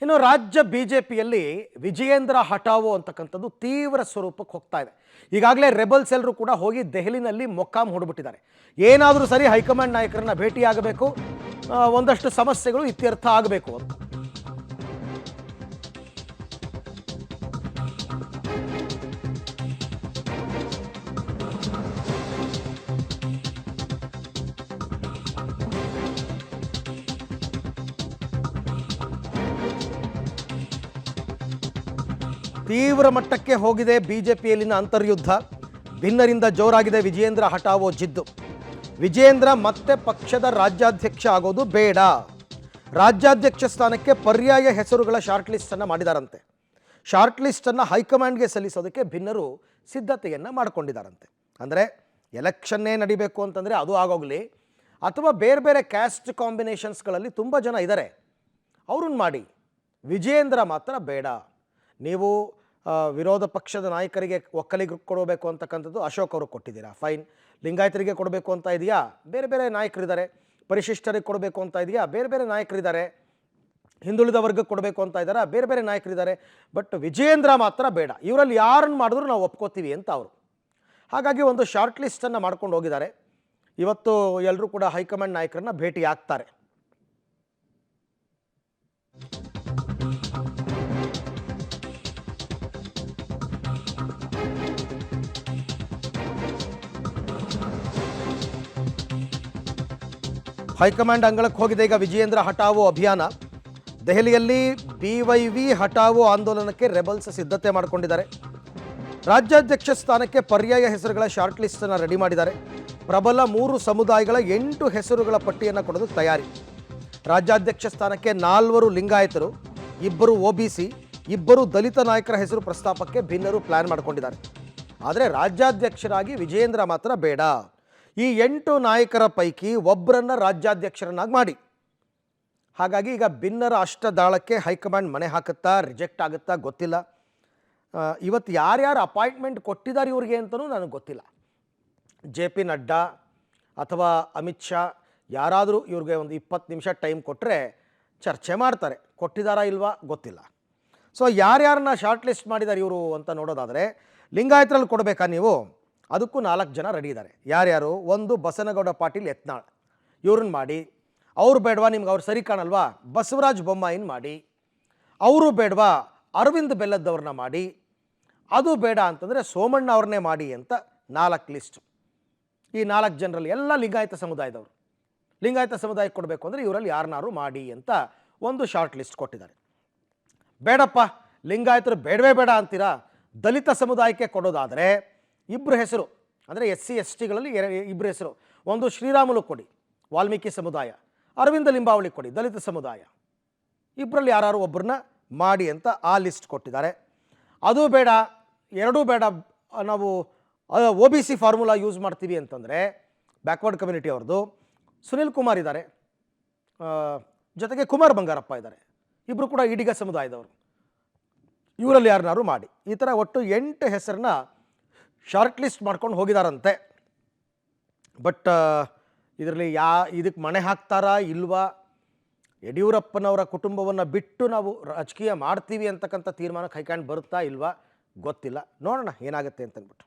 ಇನ್ನು ರಾಜ್ಯ ಬಿಜೆಪಿಯಲ್ಲಿ ವಿಜಯೇಂದ್ರ ಹಠಾವೋ ಅಂತಕ್ಕಂಥದ್ದು ತೀವ್ರ ಸ್ವರೂಪಕ್ಕೆ ಹೋಗ್ತಾ ಇದೆ. ಈಗಾಗಲೇ ರೆಬಲ್ಸ್ ಎಲ್ಲರೂ ಕೂಡ ಹೋಗಿ ದೆಹಲಿನಲ್ಲಿ ಮೊಕ್ಕಾಂ ಹೂಡಿಬಿಟ್ಟಿದ್ದಾರೆ. ಏನಾದರೂ ಸರಿ ಹೈಕಮಾಂಡ್ ನಾಯಕರನ್ನ ಭೇಟಿಯಾಗಬೇಕು, ಒಂದಷ್ಟು ಸಮಸ್ಯೆಗಳು ಇತ್ಯರ್ಥ ಆಗಬೇಕು ಅಂತ. ತೀವ್ರ ಮಟ್ಟಕ್ಕೆ ಹೋಗಿದೆ ಬಿಜೆಪಿಯಲ್ಲಿನ ಅಂತರ್ಯುದ್ಧ. ಭಿನ್ನರಿಂದ ಜೋರಾಗಿದೆ ವಿಜಯೇಂದ್ರ ಹಠಾವೋ ಜಿದ್ದು. ವಿಜಯೇಂದ್ರ ಮತ್ತೆ ಪಕ್ಷದ ರಾಜ್ಯಾಧ್ಯಕ್ಷ ಆಗೋದು ಬೇಡ. ರಾಜ್ಯಾಧ್ಯಕ್ಷ ಸ್ಥಾನಕ್ಕೆ ಪರ್ಯಾಯ ಹೆಸರುಗಳ ಶಾರ್ಟ್ ಲಿಸ್ಟನ್ನು ಮಾಡಿದಾರಂತೆ. ಶಾರ್ಟ್ ಲಿಸ್ಟನ್ನು ಹೈಕಮಾಂಡ್ಗೆ ಸಲ್ಲಿಸೋದಕ್ಕೆ ಭಿನ್ನರು ಸಿದ್ಧತೆಯನ್ನು ಮಾಡಿಕೊಂಡಿದ್ದಾರಂತೆ. ಅಂದರೆ ಎಲೆಕ್ಷನ್ನೇ ನಡಿಬೇಕು ಅಂತಂದರೆ ಅದು ಆಗೋಗಲಿ, ಅಥವಾ ಬೇರೆ ಬೇರೆ ಕ್ಯಾಸ್ಟ್ ಕಾಂಬಿನೇಷನ್ಸ್ಗಳಲ್ಲಿ ತುಂಬ ಜನ ಇದ್ದಾರೆ, ಅವ್ರನ್ನ ಮಾಡಿ. ವಿಜಯೇಂದ್ರ ಮಾತ್ರ ಬೇಡ. ನೀವು ವಿರೋಧ ಪಕ್ಷದ ನಾಯಕರಿಗೆ ಒಕ್ಕಲಿಗರಿಗೆ ಕೊಡಬೇಕು ಅಂತಕ್ಕಂಥದ್ದು ಅಶೋಕ್ ಅವರು ಕೊಟ್ಟಿದ್ದೀರಾ, ಫೈನ್. ಲಿಂಗಾಯತರಿಗೆ ಕೊಡಬೇಕು ಅಂತ ಇದೆಯಾ, ಬೇರೆ ಬೇರೆ ನಾಯಕರಿದ್ದಾರೆ. ಪರಿಶಿಷ್ಟರಿಗೆ ಕೊಡಬೇಕು ಅಂತ ಇದೆಯಾ, ಬೇರೆ ಬೇರೆ ನಾಯಕರಿದ್ದಾರೆ. ಹಿಂದುಳಿದ ವರ್ಗಕ್ಕೆ ಕೊಡಬೇಕು ಅಂತ ಇದ್ದಾರಾ, ಬೇರೆ ಬೇರೆ ನಾಯಕರಿದ್ದಾರೆ. ಬಟ್ ವಿಜಯೇಂದ್ರ ಮಾತ್ರ ಬೇಡ. ಇವರಲ್ಲಿ ಯಾರನ್ನು ಮಾಡಿದ್ರು ನಾವು ಒಪ್ಕೋತೀವಿ ಅಂತ ಅವರು. ಹಾಗಾಗಿ ಒಂದು ಶಾರ್ಟ್ ಲಿಸ್ಟನ್ನು ಮಾಡ್ಕೊಂಡು ಹೋಗಿದ್ದಾರೆ. ಇವತ್ತು ಎಲ್ಲರೂ ಕೂಡ ಹೈಕಮಾಂಡ್ ನಾಯಕರನ್ನ ಭೇಟಿ ಆಗ್ತಾರೆ. ಹೈಕಮಾಂಡ್ ಅಂಗಳಕ್ಕೆ ಹೋಗಿದೆ ಈಗ ವಿಜಯೇಂದ್ರ ಹಠಾವೋ ಅಭಿಯಾನ. ದೆಹಲಿಯಲ್ಲಿ BYV ಹಠಾವೋ ಆಂದೋಲನಕ್ಕೆ ರೆಬಲ್ಸ್ ಸಿದ್ಧತೆ ಮಾಡಿಕೊಂಡಿದ್ದಾರೆ. ರಾಜ್ಯಾಧ್ಯಕ್ಷ ಸ್ಥಾನಕ್ಕೆ ಪರ್ಯಾಯ ಹೆಸರುಗಳ ಶಾರ್ಟ್ ಲಿಸ್ಟನ್ನು ರೆಡಿ ಮಾಡಿದ್ದಾರೆ. ಪ್ರಬಲ 3 ಸಮುದಾಯಗಳ 8 ಹೆಸರುಗಳ ಪಟ್ಟಿಯನ್ನು ಕೊಡೋದು ತಯಾರಿ. ರಾಜ್ಯಾಧ್ಯಕ್ಷ ಸ್ಥಾನಕ್ಕೆ 4 ಲಿಂಗಾಯತರು, 2 OBC, 2 ದಲಿತ ನಾಯಕರ ಹೆಸರು ಪ್ರಸ್ತಾಪಕ್ಕೆ ಭಿನ್ನರು ಪ್ಲಾನ್ ಮಾಡಿಕೊಂಡಿದ್ದಾರೆ. ಆದರೆ ರಾಜ್ಯಾಧ್ಯಕ್ಷರಾಗಿ ವಿಜಯೇಂದ್ರ ಮಾತ್ರ ಬೇಡ. ಈ 8 ನಾಯಕರ ಪೈಕಿ ಒಬ್ಬರನ್ನು ರಾಜ್ಯಾಧ್ಯಕ್ಷರನ್ನಾಗಿ ಮಾಡಿ. ಹಾಗಾಗಿ ಈಗ ಭಿನ್ನರ ಅಷ್ಟದಾಳಕ್ಕೆ ಹೈಕಮಾಂಡ್ ಮನೆ ಹಾಕುತ್ತಾ, ರಿಜೆಕ್ಟ್ ಆಗುತ್ತಾ ಗೊತ್ತಿಲ್ಲ. ಇವತ್ತು ಯಾರ್ಯಾರು ಅಪಾಯಿಂಟ್ಮೆಂಟ್ ಕೊಟ್ಟಿದ್ದಾರೆ ಇವ್ರಿಗೆ ಅಂತಲೂ ನನಗೆ ಗೊತ್ತಿಲ್ಲ. JP ನಡ್ಡಾ ಅಥವಾ ಅಮಿತ್ ಶಾ ಯಾರಾದರೂ ಇವ್ರಿಗೆ ಒಂದು 20 ನಿಮಿಷ ಟೈಮ್ ಕೊಟ್ಟರೆ ಚರ್ಚೆ ಮಾಡ್ತಾರೆ. ಕೊಟ್ಟಿದ್ದಾರಾ ಇಲ್ವಾ ಗೊತ್ತಿಲ್ಲ. ಸೊ ಯಾರ್ಯಾರನ್ನ ಶಾರ್ಟ್ ಲಿಸ್ಟ್ ಮಾಡಿದ್ದಾರೆ ಇವರು ಅಂತ ನೋಡೋದಾದರೆ, ಲಿಂಗಾಯತರಲ್ಲಿ ಕೊಡಬೇಕಾ ನೀವು, ಅದಕ್ಕೂ 4 ಜನ ರೆಡಿ ಇದ್ದಾರೆ. ಯಾರ್ಯಾರು? ಒಂದು ಬಸನಗೌಡ ಪಾಟೀಲ್ ಯತ್ನಾಳ್, ಇವ್ರನ್ನ ಮಾಡಿ. ಅವ್ರು ಬೇಡವಾ, ನಿಮ್ಗೆ ಅವ್ರು ಸರಿ ಕಾಣಲ್ವಾ, ಬಸವರಾಜ ಬೊಮ್ಮಾಯಿನ ಮಾಡಿ. ಅವರು ಬೇಡವಾ, ಅರವಿಂದ್ ಬೆಲ್ಲದವ್ರನ್ನ ಮಾಡಿ. ಅದು ಬೇಡ ಅಂತಂದರೆ ಸೋಮಣ್ಣ ಅವ್ರನ್ನೇ ಮಾಡಿ ಅಂತ 4 ಲಿಸ್ಟ್. ಈ 4 ಜನರಲ್ಲಿ ಎಲ್ಲ ಲಿಂಗಾಯತ ಸಮುದಾಯದವರು. ಲಿಂಗಾಯತ ಸಮುದಾಯಕ್ಕೆ ಕೊಡಬೇಕು ಅಂದರೆ ಇವರಲ್ಲಿ ಯಾರನ್ನಾರು ಮಾಡಿ ಅಂತ ಒಂದು ಶಾರ್ಟ್ ಲಿಸ್ಟ್ ಕೊಟ್ಟಿದ್ದಾರೆ. ಬೇಡಪ್ಪ, ಲಿಂಗಾಯತರು ಬೇಡವೇ ಬೇಡ ಅಂತೀರಾ, ದಲಿತ ಸಮುದಾಯಕ್ಕೆ ಕೊಡೋದಾದರೆ 2 ಹೆಸರು, ಅಂದರೆ SC STಗಳಲ್ಲಿ 2 ಹೆಸರು. ಒಂದು ಶ್ರೀರಾಮುಲು ಕೊಡಿ, ವಾಲ್ಮೀಕಿ ಸಮುದಾಯ. ಅರವಿಂದ ಲಿಂಬಾವಳಿ ಕೊಡಿ, ದಲಿತ ಸಮುದಾಯ. ಇಬ್ಬರಲ್ಲಿ ಯಾರು ಒಬ್ಬರನ್ನ ಮಾಡಿ ಅಂತ ಆ ಲಿಸ್ಟ್ ಕೊಟ್ಟಿದ್ದಾರೆ. ಅದು ಬೇಡ, 2 ಬೇಡ, ನಾವು OBC ಫಾರ್ಮುಲಾ ಯೂಸ್ ಮಾಡ್ತೀವಿ ಅಂತಂದರೆ ಬ್ಯಾಕ್ವರ್ಡ್ ಕಮ್ಯುನಿಟಿ ಅವ್ರದ್ದು ಸುನಿಲ್ ಕುಮಾರ್ ಇದ್ದಾರೆ, ಜೊತೆಗೆ ಕುಮಾರ್ ಬಂಗಾರಪ್ಪ ಇದ್ದಾರೆ. ಇಬ್ಬರು ಕೂಡ ಈಡಿಗ ಸಮುದಾಯದವರು. ಇವರಲ್ಲಿ ಯಾರನ್ನಾರು ಮಾಡಿ. ಈ ಥರ ಒಟ್ಟು 8 ಹೆಸರನ್ನ ಶಾರ್ಟ್ ಲಿಸ್ಟ್ ಮಾಡ್ಕೊಂಡು ಹೋಗಿದಾರಂತೆ. ಬಟ್ ಇದರಲ್ಲಿ ಇದಕ್ಕೆ ಮಣೆ ಹಾಕ್ತಾರಾ ಇಲ್ವಾ, ಯಡಿಯೂರಪ್ಪನವರ ಕುಟುಂಬವನ್ನು ಬಿಟ್ಟು ನಾವು ರಾಜಕೀಯ ಮಾಡ್ತೀವಿ ಅಂತಕ್ಕಂಥ ತೀರ್ಮಾನಕ್ಕೆ ಹೈಕಮಾಂಡ್ ಬರುತ್ತಾ ಇಲ್ವಾ ಗೊತ್ತಿಲ್ಲ. ನೋಡೋಣ ಏನಾಗುತ್ತೆ ಅಂತಂದ್ಬಿಟ್ಟು.